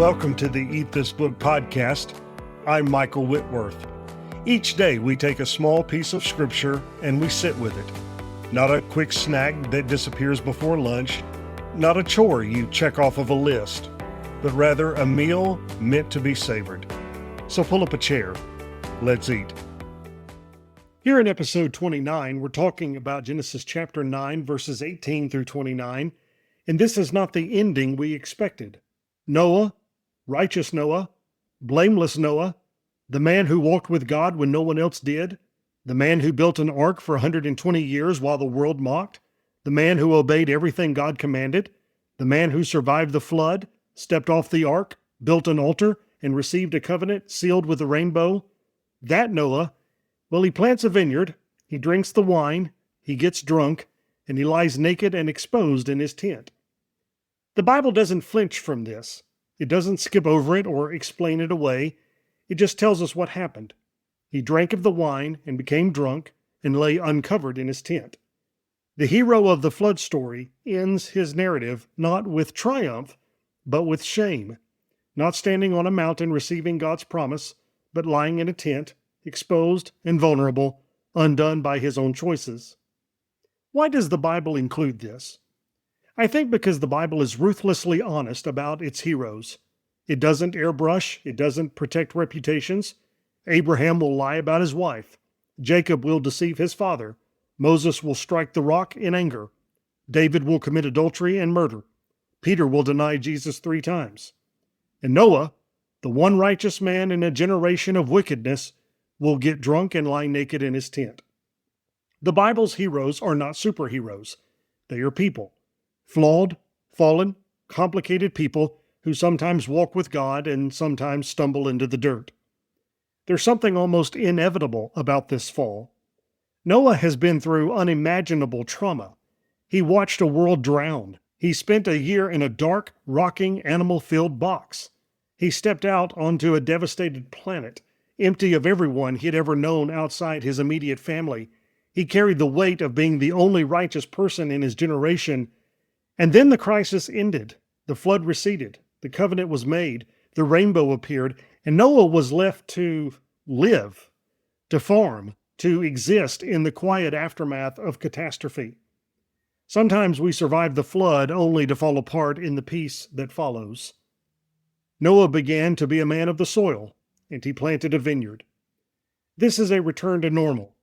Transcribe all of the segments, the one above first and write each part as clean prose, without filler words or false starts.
Welcome to the Eat This Book podcast. I'm Michael Whitworth. Each day we take a small piece of scripture and we sit with it. Not a quick snack that disappears before lunch, not a chore you check off of a list, but rather a meal meant to be savored. So pull up a chair. Let's eat. Here in episode 29, we're talking about Genesis chapter 9, verses 18 through 29, and this is not the ending we expected. Noah, righteous Noah, blameless Noah, the man who walked with God when no one else did, the man who built an ark for 120 years while the world mocked, the man who obeyed everything God commanded, the man who survived the flood, stepped off the ark, built an altar, and received a covenant sealed with the rainbow. That Noah, well, he plants a vineyard, he drinks the wine, he gets drunk, and he lies naked and exposed in his tent. The Bible doesn't flinch from this. It doesn't skip over it or explain it away. It just tells us what happened. He drank of the wine and became drunk and lay uncovered in his tent. The hero of the flood story ends his narrative not with triumph, but with shame, not standing on a mountain receiving God's promise, but lying in a tent, exposed and vulnerable, undone by his own choices. Why does the Bible include this? I think because the Bible is ruthlessly honest about its heroes. It doesn't airbrush, it doesn't protect reputations. Abraham will lie about his wife. Jacob will deceive his father. Moses will strike the rock in anger. David will commit adultery and murder. Peter will deny Jesus 3 times. And Noah, the one righteous man in a generation of wickedness, will get drunk and lie naked in his tent. The Bible's heroes are not superheroes. They are people. Flawed, fallen, complicated people who sometimes walk with God and sometimes stumble into the dirt. There's something almost inevitable about this fall. Noah has been through unimaginable trauma. He watched a world drown. He spent a year in a dark, rocking, animal-filled box. He stepped out onto a devastated planet, empty of everyone he'd ever known outside his immediate family. He carried the weight of being the only righteous person in his generation. And then the crisis ended. The flood receded. The covenant was made. The rainbow appeared. And Noah was left to live, to farm, to exist in the quiet aftermath of catastrophe. Sometimes we survive the flood only to fall apart in the peace that follows. Noah began to be a man of the soil, and he planted a vineyard. This is a return to normal.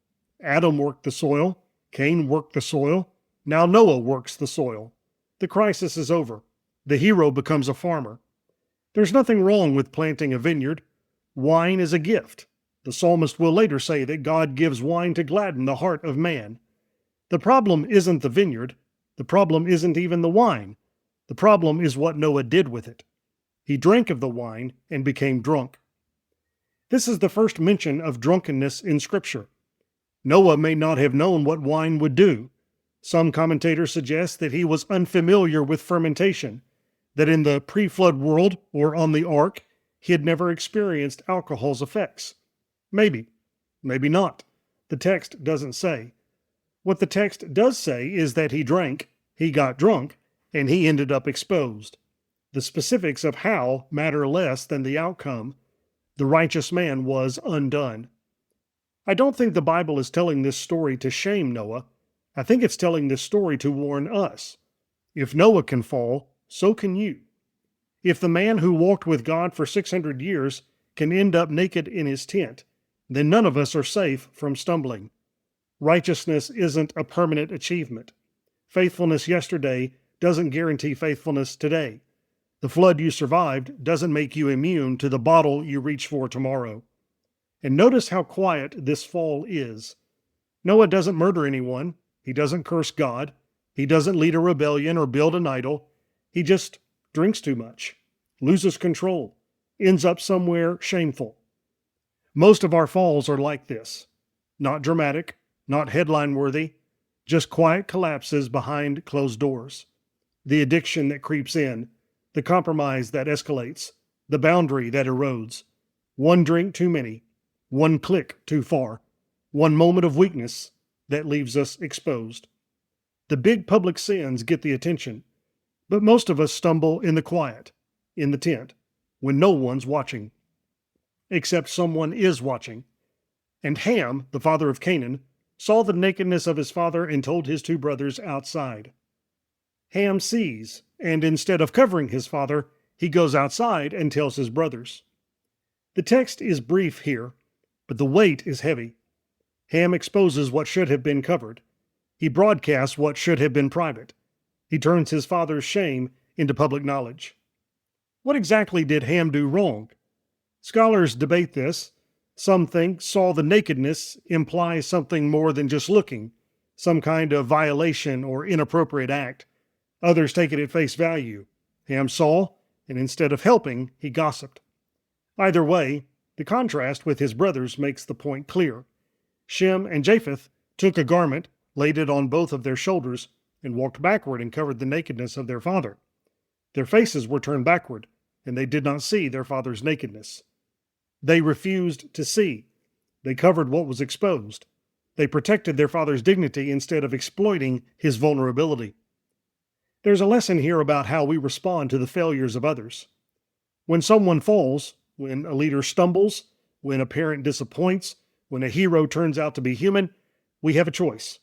Adam worked the soil. Cain worked the soil. Now Noah works the soil. The crisis is over. The hero becomes a farmer. There's nothing wrong with planting a vineyard. Wine is a gift. The psalmist will later say that God gives wine to gladden the heart of man. The problem isn't the vineyard. The problem isn't even the wine. The problem is what Noah did with it. He drank of the wine and became drunk. This is the first mention of drunkenness in Scripture. Noah may not have known what wine would do. Some commentators suggest that he was unfamiliar with fermentation, that in the pre-flood world or on the ark, he had never experienced alcohol's effects. Maybe, maybe not. The text doesn't say. What the text does say is that he drank, he got drunk, and he ended up exposed. The specifics of how matter less than the outcome. The righteous man was undone. I don't think the Bible is telling this story to shame Noah. I think it's telling this story to warn us. If Noah can fall, so can you. If the man who walked with God for 600 years can end up naked in his tent, then none of us are safe from stumbling. Righteousness isn't a permanent achievement. Faithfulness yesterday doesn't guarantee faithfulness today. The flood you survived doesn't make you immune to the bottle you reach for tomorrow. And notice how quiet this fall is. Noah doesn't murder anyone. He doesn't curse God. He doesn't lead a rebellion or build an idol. He just drinks too much, loses control, ends up somewhere shameful. Most of our falls are like this. Not dramatic, not headline-worthy, just quiet collapses behind closed doors. The addiction that creeps in, the compromise that escalates, the boundary that erodes. One drink too many, one click too far, one moment of weakness that leaves us exposed. The big public sins get the attention, but most of us stumble in the quiet, in the tent. when no one's watching. Except someone is watching. And Ham, the father of Canaan, saw the nakedness of his father and told his two brothers outside. Ham sees, and instead of covering his father, he goes outside and tells his brothers. The text is brief here, but the weight is heavy. Ham exposes what should have been covered. He broadcasts what should have been private. He turns his father's shame into public knowledge. What exactly did Ham do wrong? Scholars debate this. Some think saw the nakedness implies something more than just looking, some kind of violation or inappropriate act. Others take it at face value. Ham saw, and instead of helping, he gossiped. Either way, the contrast with his brothers makes the point clear. Shem and Japheth took a garment, laid it on both of their shoulders, and walked backward and covered the nakedness of their father. Their faces were turned backward, and they did not see their father's nakedness. They refused to see. They covered what was exposed. They protected their father's dignity instead of exploiting his vulnerability. There's a lesson here about how we respond to the failures of others. When someone falls, when a leader stumbles, when a parent disappoints, when a hero turns out to be human, we have a choice.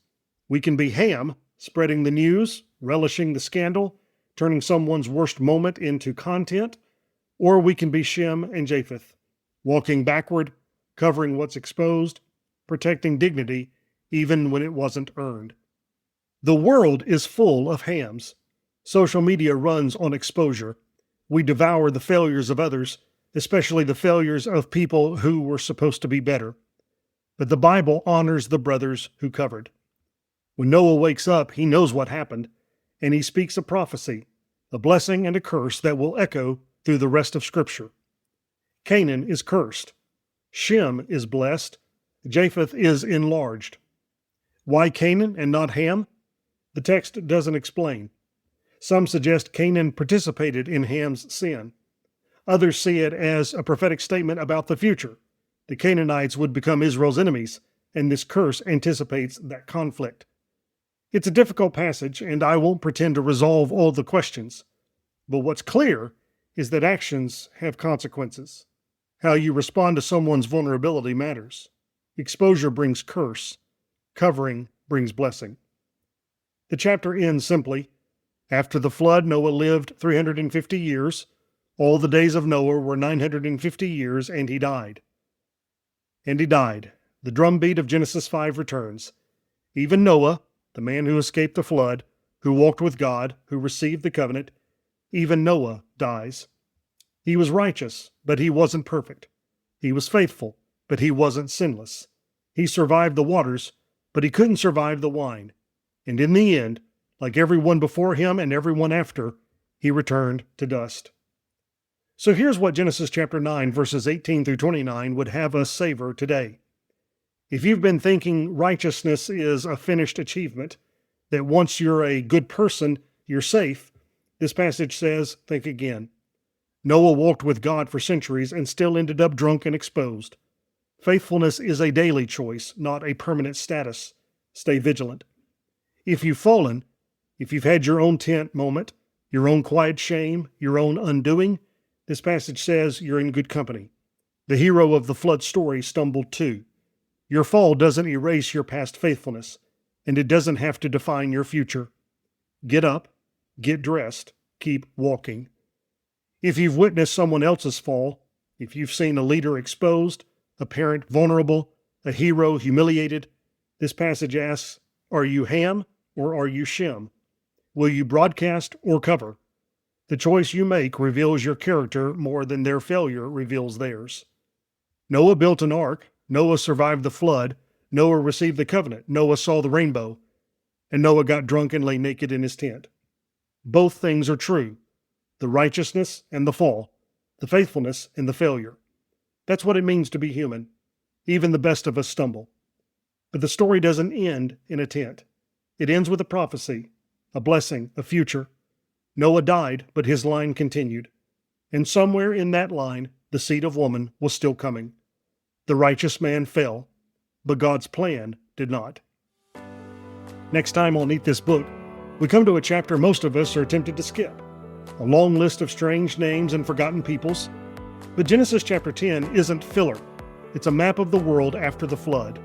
We can be Ham, spreading the news, relishing the scandal, turning someone's worst moment into content, or we can be Shem and Japheth, walking backward, covering what's exposed, protecting dignity, even when it wasn't earned. The world is full of Hams. Social media runs on exposure. We devour the failures of others, especially the failures of people who were supposed to be better. But the Bible honors the brothers who covered. When Noah wakes up, he knows what happened, and he speaks a prophecy, a blessing and a curse that will echo through the rest of Scripture. Canaan is cursed. Shem is blessed. Japheth is enlarged. Why Canaan and not Ham? The text doesn't explain. Some suggest Canaan participated in Ham's sin. Others see it as a prophetic statement about the future. The Canaanites would become Israel's enemies, and this curse anticipates that conflict. It's a difficult passage, and I won't pretend to resolve all the questions. But what's clear is that actions have consequences. How you respond to someone's vulnerability matters. Exposure brings curse. Covering brings blessing. The chapter ends simply. After the flood, Noah lived 350 years. All the days of Noah were 950 years, and he died. And he died. The drumbeat of Genesis 5 returns. Even Noah, the man who escaped the flood, who walked with God, who received the covenant, even Noah dies. He was righteous, but he wasn't perfect. He was faithful, but he wasn't sinless. He survived the waters, but he couldn't survive the wine. And in the end, like everyone before him and everyone after, he returned to dust. So here's what Genesis chapter 9, verses 18 through 29 would have us savor today. If you've been thinking righteousness is a finished achievement, that once you're a good person, you're safe, this passage says, think again. Noah walked with God for centuries and still ended up drunk and exposed. Faithfulness is a daily choice, not a permanent status. Stay vigilant. If you've fallen, if you've had your own tent moment, your own quiet shame, your own undoing, this passage says you're in good company. The hero of the flood story stumbled too. Your fall doesn't erase your past faithfulness, and it doesn't have to define your future. Get up, get dressed, keep walking. If you've witnessed someone else's fall, if you've seen a leader exposed, a parent vulnerable, a hero humiliated, this passage asks, are you Ham or are you Shem? Will you broadcast or cover? The choice you make reveals your character more than their failure reveals theirs. Noah built an ark. Noah survived the flood. Noah received the covenant. Noah saw the rainbow. And Noah got drunk and lay naked in his tent. Both things are true. The righteousness and the fall. The faithfulness and the failure. That's what it means to be human. Even the best of us stumble. But the story doesn't end in a tent. It ends with a prophecy, a blessing, a future. Noah died, but his line continued. And somewhere in that line, the seed of woman was still coming. The righteous man fell, but God's plan did not. Next time on Eat This Book, we come to a chapter most of us are tempted to skip. A long list of strange names and forgotten peoples, But Genesis chapter 10 isn't filler. It's a map of the world after the flood.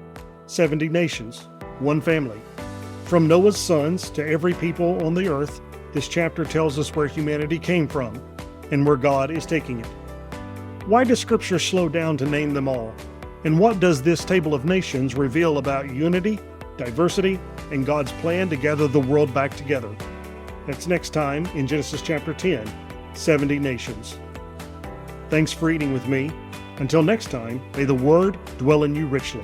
70 nations, one family. From Noah's sons to every people on the earth, this chapter tells us where humanity came from and where God is taking it. Why does Scripture slow down to name them all? And what does this table of nations reveal about unity, diversity, and God's plan to gather the world back together? That's next time in Genesis chapter 10, 70 nations. Thanks for eating with me. Until next time, may the Word dwell in you richly.